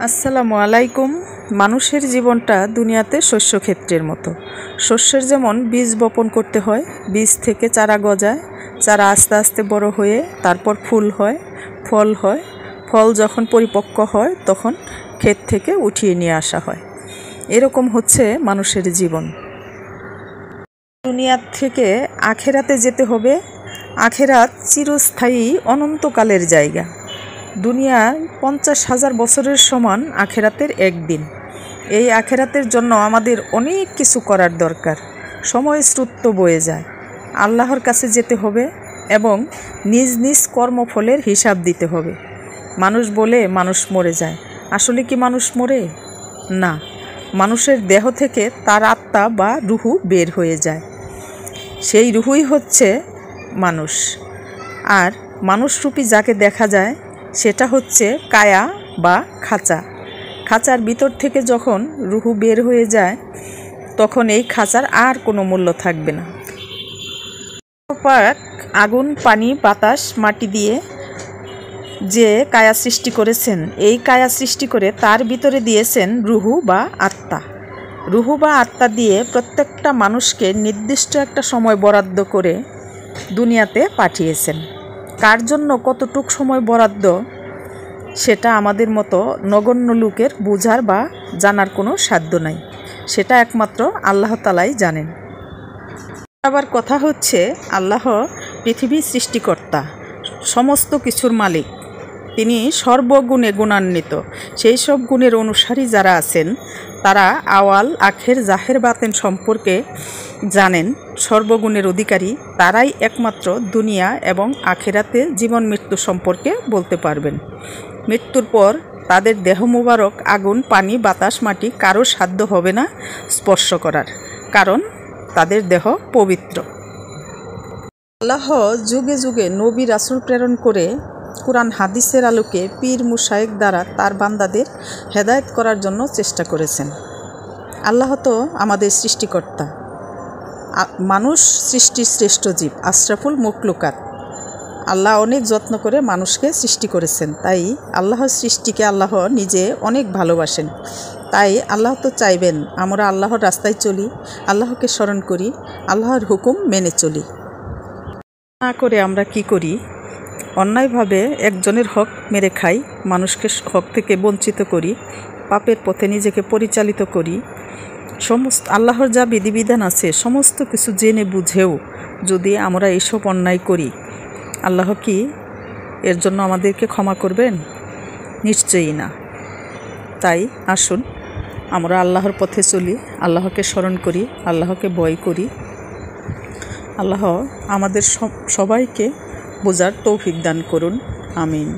আসসালামু আলাইকুম। মানুষের জীবনটা দুনিয়াতে শস্যক্ষেত্রের মতো। শস্যের যেমন বীজ বপন করতে হয়, বীজ থেকে চারা গজায়, চারা আস্তে আস্তে বড় হয়ে তারপর ফুল হয়, ফল হয়, ফল যখন পরিপক্ক হয় তখন ক্ষেত থেকে উঠিয়ে নিয়ে আসা হয়। এরকম হচ্ছে মানুষের জীবন। দুনিয়া থেকে আখেরাতে যেতে হবে। আখেরাত চিরস্থায়ী অনন্তকালের জায়গা। দুনিয়ায় 50,000 বছরের সমান আখেরাতের একদিন। এই আখেরাতের জন্য আমাদের অনেক কিছু করার দরকার। সময় স্রোত বয়ে যায়। আল্লাহর কাছে যেতে হবে এবং নিজ নিজ কর্মফলের হিসাব দিতে হবে। মানুষ বলে মানুষ মরে যায়। আসলে কি মানুষ মরে? না, মানুষের দেহ থেকে তার আত্মা বা রুহু বের হয়ে যায়। সেই রুহুই হচ্ছে মানুষ। আর মানুষরূপী যাকে দেখা যায় সেটা হচ্ছে কায়া বা খাঁচা। খাঁচার ভিতর থেকে যখন রুহু বের হয়ে যায় তখন এই খাঁচার আর কোনো মূল্য থাকবে না। পাক আগুন, পানি, বাতাস, মাটি দিয়ে যে কায়া সৃষ্টি করেছেন, এই কায়া সৃষ্টি করে তার ভিতরে দিয়েছেন রুহু বা আত্মা। রুহু বা আত্মা দিয়ে প্রত্যেকটা মানুষকে নির্দিষ্ট একটা সময় বরাদ্দ করে দুনিয়াতে পাঠিয়েছেন। কার জন্য কতটুক সময় বরাদ্দ সেটা আমাদের মতো নগণ্য লোকের বোঝার বা জানার কোনো সাধ্য নাই। সেটা একমাত্র আল্লাহ তাআলাই জানেন। আবার কথা হচ্ছে, আল্লাহ পৃথিবীর সৃষ্টিকর্তা, সমস্ত কিছুর মালিক। তিনি সর্বগুণে গুণান্বিত। সেই সব গুণের অনুসারী যারা আছেন তারা আওয়াল, আখের, জাহের, বাতেন সম্পর্কে জানেন। সর্বগুণের অধিকারী তারাই একমাত্র দুনিয়া এবং আখেরাতে জীবন মৃত্যু সম্পর্কে বলতে পারবেন। মৃত্যুর পর তাদের দেহ মোবারক আগুন, পানি, বাতাস, মাটি কারো সাধ্য হবে না স্পর্শ করার, কারণ তাদের দেহ পবিত্র। আল্লাহ যুগে যুগে নবী রাসূল প্রেরণ করে কুরআন হাদিসের আলোকে পীর মুশায়েখ দ্বারা তার বান্দাদের হেদায়েত করার জন্য চেষ্টা করেছেন। আল্লাহ তো আমাদের সৃষ্টিকর্তা। মানুষ সৃষ্টির শ্রেষ্ঠ জীব, আশরাফুল মখলুকাত। আল্লাহ অনেক যত্ন করে মানুষকে সৃষ্টি করেছেন। তাই আল্লাহর সৃষ্টিকে আল্লাহ নিজে অনেক ভালোবাসেন। তাই আল্লাহ তো চাইবেন আমরা আল্লাহর রাস্তায় চলি, আল্লাহকে স্মরণ করি, আল্লাহর হুকুম মেনে চলি। না করে আমরা কি করি? অন্যায়ভাবে একজনের হক মেরে খাই, মানুষকে হক থেকে বঞ্চিত করি, পাপের পথে নিজেকে পরিচালিত করি। সমস্ত আল্লাহর যা বিধিবিধান আছে সমস্ত কিছু জেনে বুঝেও যদি আমরা এইসব অন্যায় করি, আল্লাহ কি এর জন্য আমাদেরকে ক্ষমা করবেন? নিশ্চয়ই না। তাই আসুন আমরা আল্লাহর পথে চলি, আল্লাহকে স্মরণ করি, আল্লাহকে ভয় করি। আল্লাহ আমাদের সবাইকে বোঝার তৌফিক দান করুন। আমিন।